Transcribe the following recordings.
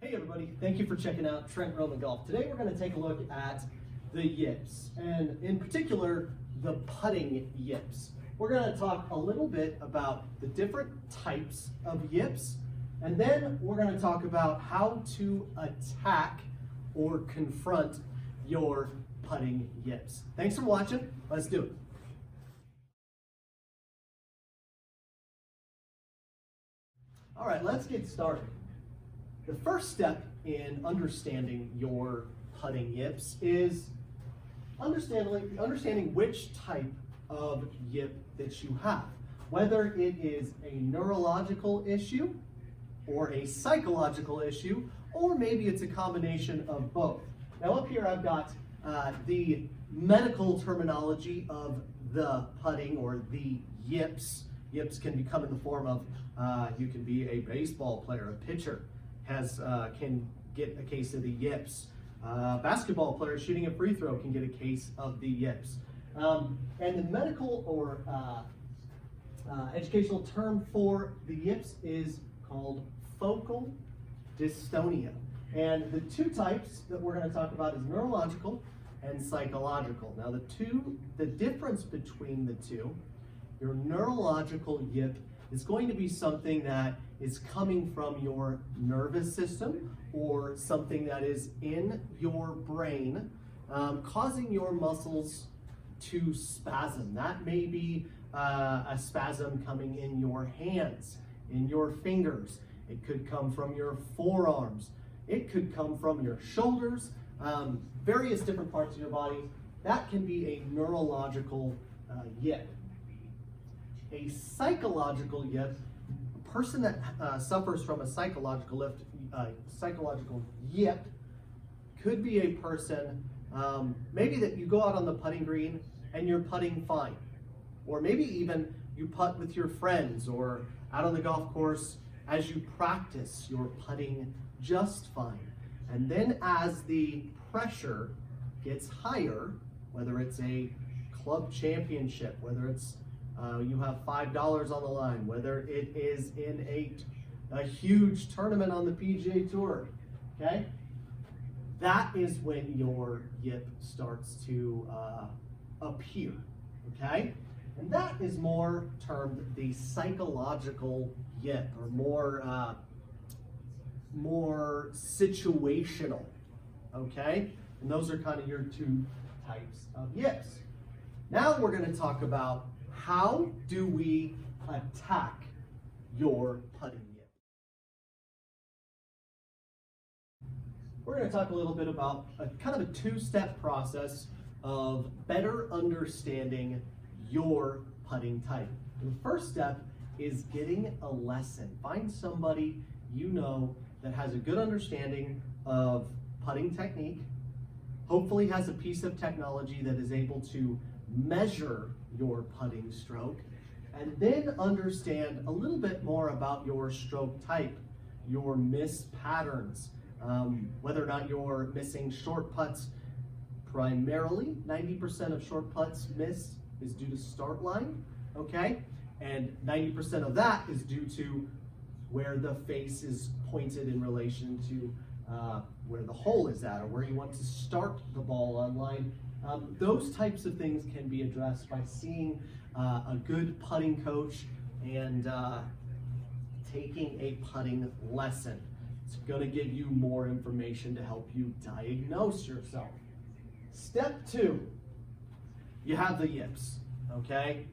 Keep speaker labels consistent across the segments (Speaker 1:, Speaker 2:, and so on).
Speaker 1: Hey everybody, thank you for checking out Trent Roman Golf. Today we're going to take a look at the yips, and in particular, the putting yips. We're going to talk a little bit about the different types of yips, and then we're going to talk about how to attack or confront your putting yips. Thanks for watching. Let's do it. All right, let's get started. The first step in understanding your putting yips is understanding which type of yip that you have, whether it is a neurological issue or a psychological issue, or maybe it's a combination of both. Now up here I've got the medical terminology of the putting or the yips. Yips can come in the form of, you can be a baseball player, a pitcher, can get a case of the yips. Basketball player shooting a free throw can get a case of the yips. And the medical or educational term for the yips is called focal dystonia. And the two types that we're going to talk about is neurological and psychological. Now the difference between the two, your neurological yip is going to be something that is coming from your nervous system or something that is in your brain, causing your muscles to spasm. That may be a spasm coming in your hands, in your fingers. It could come from your forearms. It could come from your shoulders, various different parts of your body. That can be a neurological yip. A psychological yip, a person that suffers from a psychological yip could be a person, maybe that you go out on the putting green and you're putting fine. Or maybe even you putt with your friends or out on the golf course as you practice, you're putting just fine. And then as the pressure gets higher, whether it's a club championship, whether it's you have $5 on the line, whether it is in a huge tournament on the PGA Tour, okay? That is when your yip starts to appear, okay? And that is more termed the psychological yip, or more situational, okay? And those are kind of your two types of yips. Now we're going to talk about how do we attack your putting yip. We're going to talk a little bit about kind of a two-step process of better understanding your putting type. The first step is getting a lesson. Find somebody you know that has a good understanding of putting technique, hopefully has a piece of technology that is able to measure your putting stroke, and then understand a little bit more about your stroke type, your miss patterns, whether or not you're missing short putts. Primarily, 90% of short putts missed is due to start line, okay? And 90% of that is due to where the face is pointed in relation to where the hole is at, or where you want to start the ball on line. Those types of things can be addressed by seeing a good putting coach and taking a putting lesson. It's going to give you more information to help you diagnose yourself. Step 2, you have the yips, okay?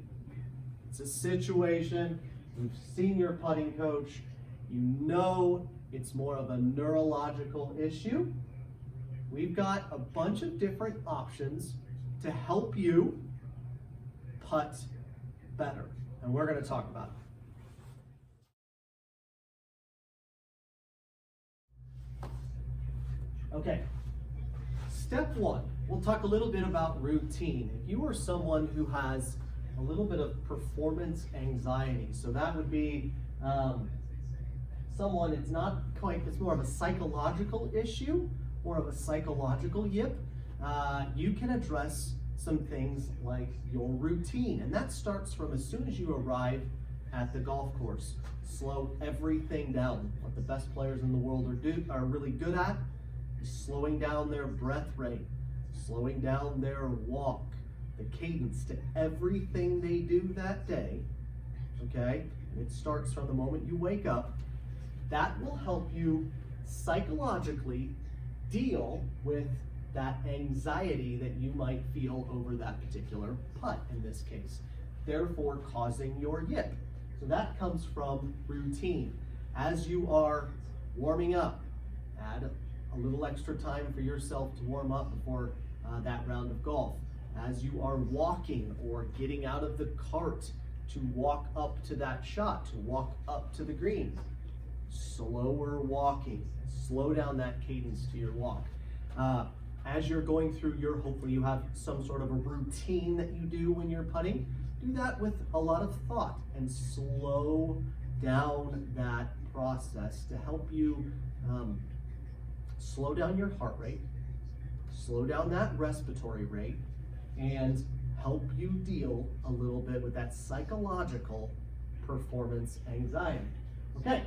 Speaker 1: It's a situation, you've seen your putting coach, you know it's more of a neurological issue. We've got a bunch of different options to help you putt better, and we're going to talk about it. Okay, step 1, we'll talk a little bit about routine. If you are someone who has a little bit of performance anxiety, so that would be someone, it's more of a psychological issue, more of a psychological yip, you can address some things like your routine. And that starts from as soon as you arrive at the golf course. Slow everything down. What the best players in the world are really good at is slowing down their breath rate, slowing down their walk, the cadence to everything they do that day, okay? And it starts from the moment you wake up. That will help you psychologically deal with that anxiety that you might feel over that particular putt in this case, therefore causing your yip. So that comes from routine. As you are warming up, add a little extra time for yourself to warm up before that round of golf. As you are walking or getting out of the cart to walk up to that shot, to walk up to the green, slower walking, slow down that cadence to your walk. As you're going through hopefully you have some sort of a routine that you do when you're putting. Do that with a lot of thought and slow down that process to help you slow down your heart rate, slow down that respiratory rate, and help you deal a little bit with that psychological performance anxiety. Okay,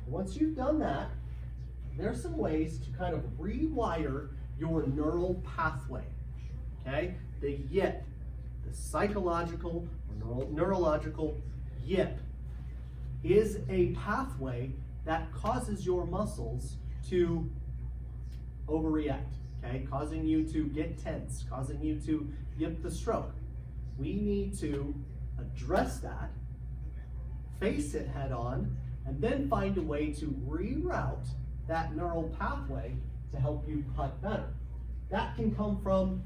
Speaker 1: once you've done that, there's some ways to kind of rewire your neural pathway, okay? The yip, the psychological or neurological yip, is a pathway that causes your muscles to overreact, okay? Causing you to get tense, causing you to yip the stroke. We need to address that, face it head on, and then find a way to reroute that neural pathway to help you putt better. That can come from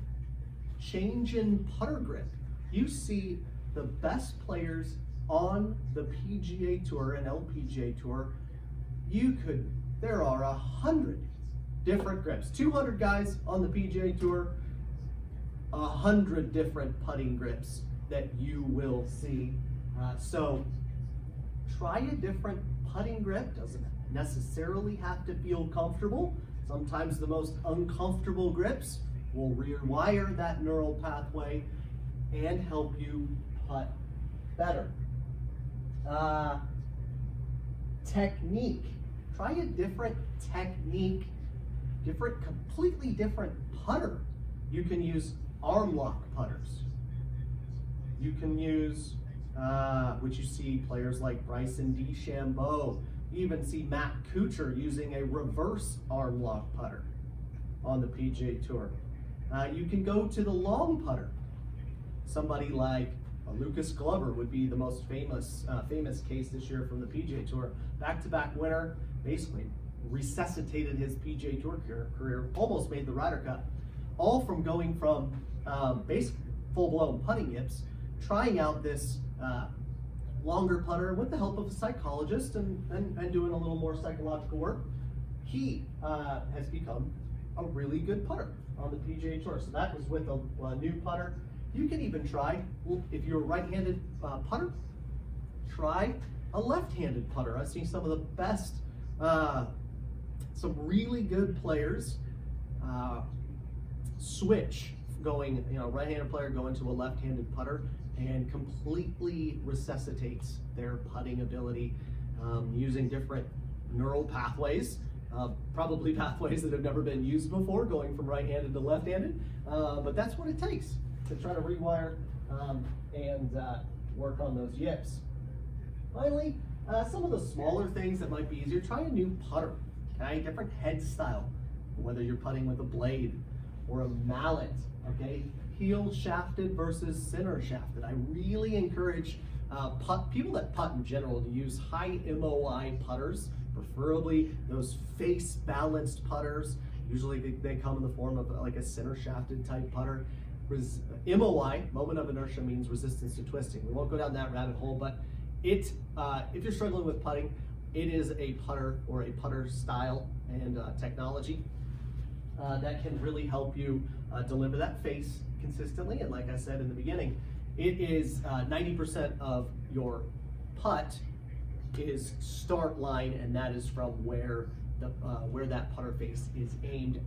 Speaker 1: change in putter grip. You see the best players on the PGA Tour and LPGA Tour, there are 100 different grips. 200 guys on the PGA Tour, 100 different putting grips that you will see. So try a different putting grip. Doesn't necessarily have to feel comfortable. Sometimes the most uncomfortable grips will rewire that neural pathway and help you putt better. Technique. Try a different technique, completely different putter. You can use arm lock putters. You can use, which you see players like Bryson DeChambeau. You even see Matt Kuchar using a reverse arm lock putter on the PGA Tour. You can go to the long putter. Somebody like Lucas Glover would be the most famous case this year from the PGA Tour. Back-to-back winner, basically resuscitated his PGA Tour career, almost made the Ryder Cup, all from going from basically full-blown putting yips, trying out this longer putter with the help of a psychologist and doing a little more psychological work. He has become a really good putter on the PGA Tour. So that was with a new putter. You can even try, if you're a right-handed putter, try a left-handed putter. I've seen some of the best, some really good players switch, going, right-handed player going to a left-handed putter, and completely resuscitates their putting ability using different neural pathways, probably pathways that have never been used before, going from right-handed to left-handed, but that's what it takes to try to rewire and work on those yips. Finally, some of the smaller things that might be easier, try a new putter, okay? Different head style, whether you're putting with a blade or a mallet, okay? Heel shafted versus center shafted. I really encourage people that putt in general to use high MOI putters, preferably those face balanced putters. Usually they come in the form of like a center shafted type putter. MOI, moment of inertia, means resistance to twisting. We won't go down that rabbit hole, but if you're struggling with putting, it is a putter or a putter style and technology that can really help you deliver that face consistently. And like I said in the beginning, it is 90% of your putt is start line, and that is from where that putter face is aimed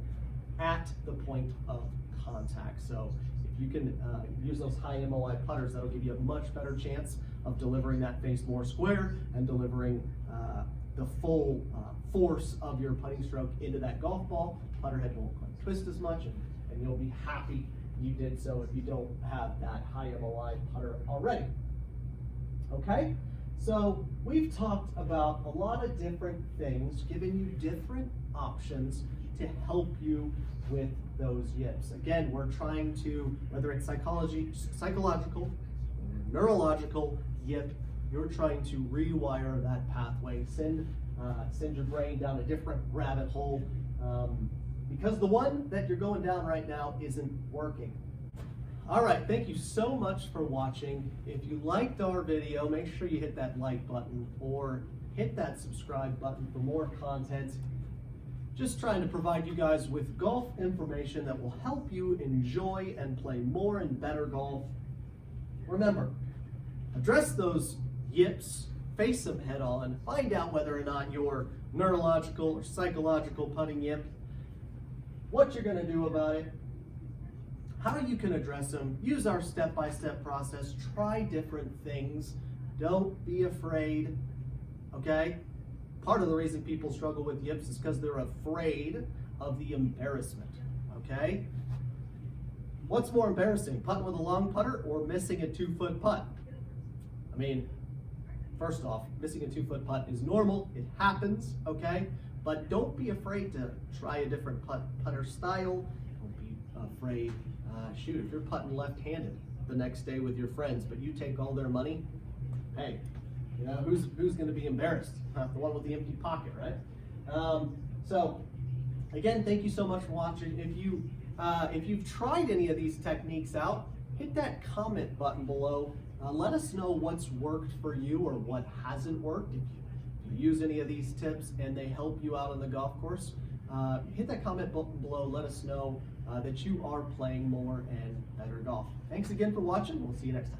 Speaker 1: at the point of contact. So if you can use those high MOI putters, that'll give you a much better chance of delivering that face more square and delivering the full force of your putting stroke into that golf ball. Putter head won't quite twist as much, and you'll be happy you did so if you don't have that high MOI putter already. Okay, so we've talked about a lot of different things, giving you different options to help you with those yips. Again, we're trying to, whether it's psychological, neurological, yip, you're trying to rewire that pathway, send your brain down a different rabbit hole, because the one that you're going down right now isn't working. All right, thank you so much for watching. If you liked our video, make sure you hit that like button or hit that subscribe button for more content. Just trying to provide you guys with golf information that will help you enjoy and play more and better golf. Remember, address those yips, face them head on, find out whether or not you're neurological or psychological putting yip, what you're going to do about it, how you can address them, use our step-by-step process, try different things, don't be afraid, okay? Part of the reason people struggle with yips is because they're afraid of the embarrassment, okay? What's more embarrassing, putting with a long putter or missing a 2-foot putt? I mean, first off, missing a 2-foot putt is normal, it happens, okay? But don't be afraid to try a different putter style. Don't be afraid, shoot, if you're putting left-handed the next day with your friends, but you take all their money, hey, you know, who's gonna be embarrassed? The one with the empty pocket, right? So, again, thank you so much for watching. If you've tried any of these techniques out, hit that comment button below. Let us know what's worked for you or what hasn't worked. If you use any of these tips and they help you out on the golf course, hit that comment button below. Let us know that you are playing more and better golf. Thanks again for watching. We'll see you next time.